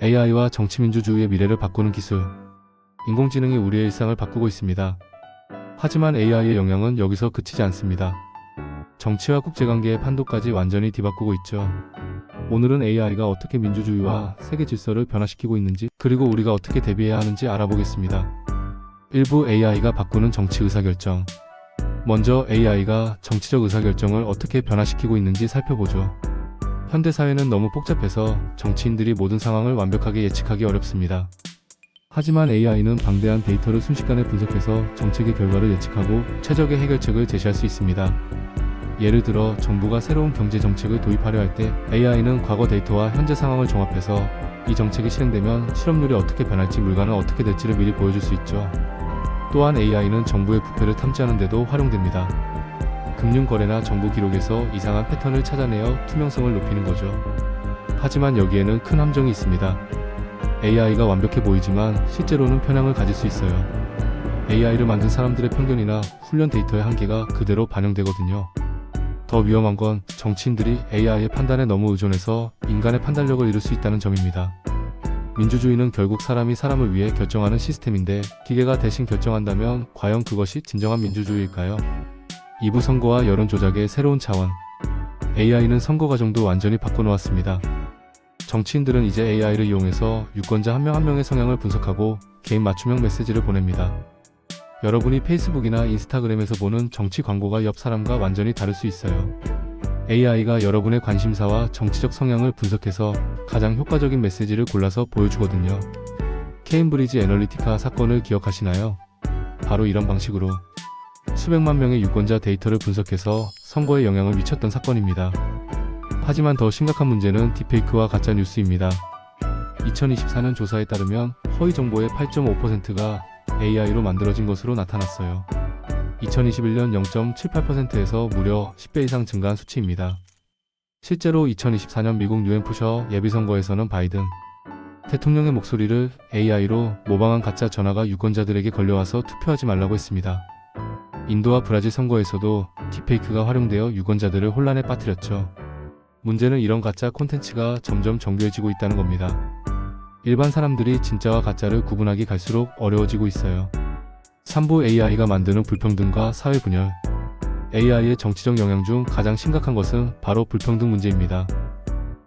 AI와 정치민주주의의 미래를 바꾸는 기술. 인공지능이 우리의 일상을 바꾸고 있습니다. 하지만 AI의 영향은 여기서 그치지 않습니다. 정치와 국제관계의 판도까지 완전히 뒤바꾸고 있죠. 오늘은 AI가 어떻게 민주주의와 세계 질서를 변화시키고 있는지, 그리고 우리가 어떻게 대비해야 하는지 알아보겠습니다. 일부 AI가 바꾸는 정치 의사결정. 먼저 AI가 정치적 의사결정을 어떻게 변화시키고 있는지 살펴보죠. 현대사회는 너무 복잡해서 정치인들이 모든 상황을 완벽하게 예측하기 어렵습니다. 하지만 AI는 방대한 데이터를 순식간에 분석해서 정책의 결과를 예측하고 최적의 해결책을 제시할 수 있습니다. 예를 들어 정부가 새로운 경제 정책을 도입하려 할 때 AI는 과거 데이터와 현재 상황을 종합해서 이 정책이 실행되면 실업률이 어떻게 변할지, 물가는 어떻게 될지를 미리 보여줄 수 있죠. 또한 AI는 정부의 부패를 탐지하는 데도 활용됩니다. 금융거래나 정부 기록에서 이상한 패턴을 찾아내어 투명성을 높이는 거죠. 하지만 여기에는 큰 함정이 있습니다. AI가 완벽해 보이지만 실제로는 편향을 가질 수 있어요. AI를 만든 사람들의 편견이나 훈련 데이터의 한계가 그대로 반영되거든요. 더 위험한 건 정치인들이 AI의 판단에 너무 의존해서 인간의 판단력을 잃을 수 있다는 점입니다. 민주주의는 결국 사람이 사람을 위해 결정하는 시스템인데 기계가 대신 결정한다면 과연 그것이 진정한 민주주의일까요? 2부 선거와 여론 조작의 새로운 차원. AI는 선거 과정도 완전히 바꿔놓았습니다. 정치인들은 이제 AI를 이용해서 유권자 한 명 한 명의 성향을 분석하고 개인 맞춤형 메시지를 보냅니다. 여러분이 페이스북이나 인스타그램에서 보는 정치 광고가 옆 사람과 완전히 다를 수 있어요. AI가 여러분의 관심사와 정치적 성향을 분석해서 가장 효과적인 메시지를 골라서 보여주거든요. 케임브리지 애널리티카 사건을 기억하시나요? 바로 이런 방식으로 수백만 명의 유권자 데이터를 분석해서 선거에 영향을 미쳤던 사건입니다. 하지만 더 심각한 문제는 딥페이크와 가짜 뉴스입니다. 2024년 조사에 따르면 허위 정보의 8.5%가 AI로 만들어진 것으로 나타났어요. 2021년 0.78%에서 무려 10배 이상 증가한 수치입니다. 실제로 2024년 미국 뉴햄프셔 예비선거에서는 바이든 대통령의 목소리를 AI로 모방한 가짜 전화가 유권자들에게 걸려와서 투표하지 말라고 했습니다. 인도와 브라질 선거에서도 딥페이크가 활용되어 유권자들을 혼란에 빠뜨렸죠. 문제는 이런 가짜 콘텐츠가 점점 정교해지고 있다는 겁니다. 일반 사람들이 진짜와 가짜를 구분하기 갈수록 어려워지고 있어요. 3부 AI가 만드는 불평등과 사회 분열. AI의 정치적 영향 중 가장 심각한 것은 바로 불평등 문제입니다.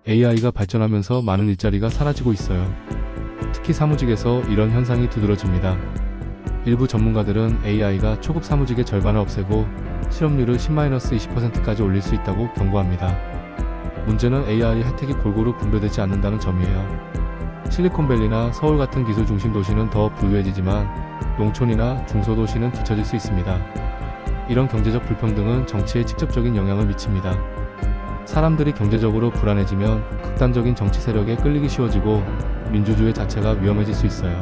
AI가 발전하면서 많은 일자리가 사라지고 있어요. 특히 사무직에서 이런 현상이 두드러집니다. 일부 전문가들은 AI가 초급 사무직의 절반을 없애고 실업률을 10-20%까지 올릴 수 있다고 경고합니다. 문제는 AI의 혜택이 골고루 분배되지 않는다는 점이에요. 실리콘밸리나 서울 같은 기술 중심 도시는 더 부유해지지만 농촌이나 중소도시는 뒤처질 수 있습니다. 이런 경제적 불평등은 정치에 직접적인 영향을 미칩니다. 사람들이 경제적으로 불안해지면 극단적인 정치 세력에 끌리기 쉬워지고 민주주의 자체가 위험해질 수 있어요.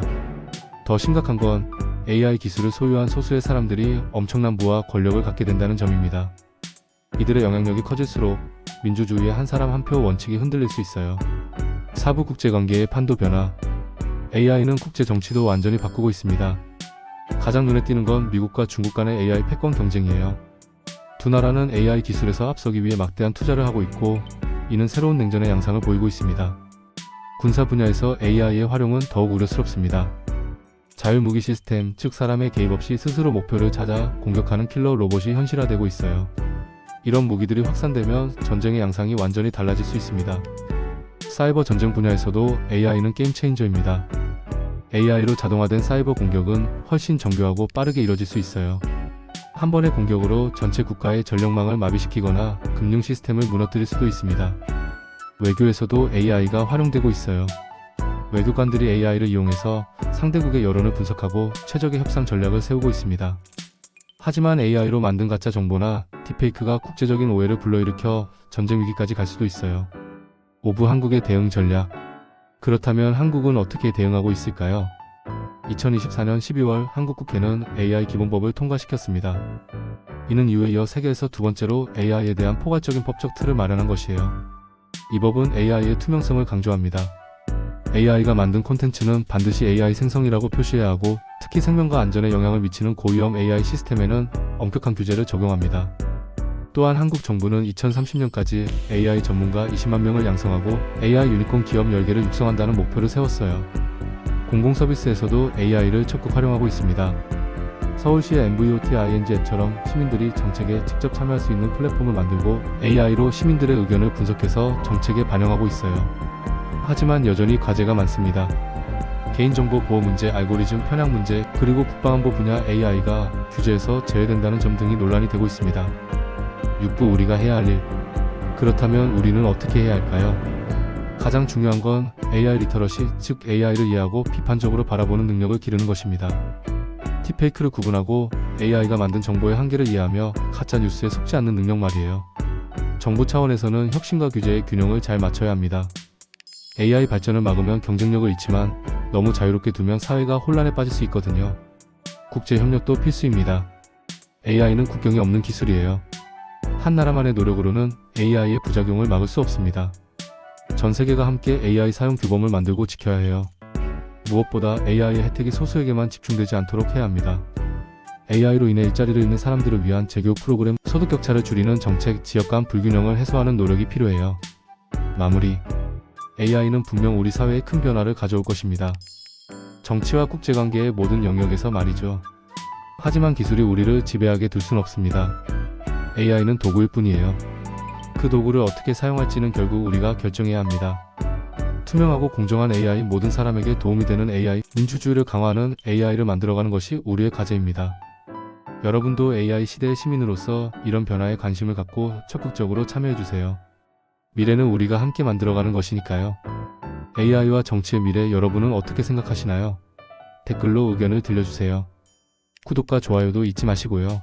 더 심각한 건 AI 기술을 소유한 소수의 사람들이 엄청난 부와 권력을 갖게 된다는 점입니다. 이들의 영향력이 커질수록 민주주의의 한 사람 한 표 원칙이 흔들릴 수 있어요. 4부 국제관계의 판도 변화. AI는 국제 정치도 완전히 바꾸고 있습니다. 가장 눈에 띄는 건 미국과 중국 간의 AI 패권 경쟁이에요. 두 나라는 AI 기술에서 앞서기 위해 막대한 투자를 하고 있고, 이는 새로운 냉전의 양상을 보이고 있습니다. 군사 분야에서 AI의 활용은 더욱 우려스럽습니다. 자율무기 시스템, 즉 사람의 개입 없이 스스로 목표를 찾아 공격하는 킬러 로봇이 현실화되고 있어요. 이런 무기들이 확산되면 전쟁의 양상이 완전히 달라질 수 있습니다. 사이버 전쟁 분야에서도 AI는 게임 체인저입니다. AI로 자동화된 사이버 공격은 훨씬 정교하고 빠르게 이뤄질 수 있어요. 한 번의 공격으로 전체 국가의 전력망을 마비시키거나 금융 시스템을 무너뜨릴 수도 있습니다. 외교에서도 AI가 활용되고 있어요. 외교관들이 AI를 이용해서 상대국의 여론을 분석하고 최적의 협상 전략을 세우고 있습니다. 하지만 AI로 만든 가짜 정보나 딥페이크가 국제적인 오해를 불러일으켜 전쟁 위기까지 갈 수도 있어요. 5부 한국의 대응 전략. 그렇다면 한국은 어떻게 대응하고 있을까요? 2024년 12월 한국 국회는 AI 기본법을 통과시켰습니다. 이는 이후에 이어 세계에서 두 번째로 AI에 대한 포괄적인 법적 틀을 마련한 것이에요. 이 법은 AI의 투명성을 강조합니다. AI가 만든 콘텐츠는 반드시 AI 생성이라고 표시해야 하고, 특히 생명과 안전에 영향을 미치는 고위험 AI 시스템에는 엄격한 규제를 적용합니다. 또한 한국 정부는 2030년까지 AI 전문가 20만 명을 양성하고 AI 유니콘 기업 10개를 육성한다는 목표를 세웠어요. 공공서비스에서도 AI를 적극 활용하고 있습니다. 서울시의 MVOT ING 앱처럼 시민들이 정책에 직접 참여할 수 있는 플랫폼을 만들고 AI로 시민들의 의견을 분석해서 정책에 반영하고 있어요. 하지만 여전히 과제가 많습니다. 개인정보 보호 문제, 알고리즘 편향 문제, 그리고 국방안보 분야 AI가 규제에서 제외된다는 점 등이 논란이 되고 있습니다. 6부 우리가 해야 할 일. 그렇다면 우리는 어떻게 해야 할까요? 가장 중요한 건 AI 리터러시, 즉 AI를 이해하고 비판적으로 바라보는 능력을 기르는 것입니다. 딥페이크를 구분하고 AI가 만든 정보의 한계를 이해하며 가짜뉴스에 속지 않는 능력 말이에요. 정부 차원에서는 혁신과 규제의 균형을 잘 맞춰야 합니다. AI 발전을 막으면 경쟁력을 잃지만 너무 자유롭게 두면 사회가 혼란에 빠질 수 있거든요. 국제 협력도 필수입니다. AI는 국경이 없는 기술이에요. 한 나라만의 노력으로는 AI의 부작용을 막을 수 없습니다. 전 세계가 함께 AI 사용 규범을 만들고 지켜야 해요. 무엇보다 AI의 혜택이 소수에게만 집중되지 않도록 해야 합니다. AI로 인해 일자리를 잃는 사람들을 위한 재교육 프로그램, 소득 격차를 줄이는 정책, 지역 간 불균형을 해소하는 노력이 필요해요. 마무리. AI는 분명 우리 사회에 큰 변화를 가져올 것입니다. 정치와 국제관계의 모든 영역에서 말이죠. 하지만 기술이 우리를 지배하게 둘 순 없습니다. AI는 도구일 뿐이에요. 그 도구를 어떻게 사용할지는 결국 우리가 결정해야 합니다. 투명하고 공정한 AI, 모든 사람에게 도움이 되는 AI, 민주주의를 강화하는 AI를 만들어가는 것이 우리의 과제입니다. 여러분도 AI 시대의 시민으로서 이런 변화에 관심을 갖고 적극적으로 참여해주세요. 미래는 우리가 함께 만들어가는 것이니까요. AI와 정치의 미래, 여러분은 어떻게 생각하시나요? 댓글로 의견을 들려주세요. 구독과 좋아요도 잊지 마시고요.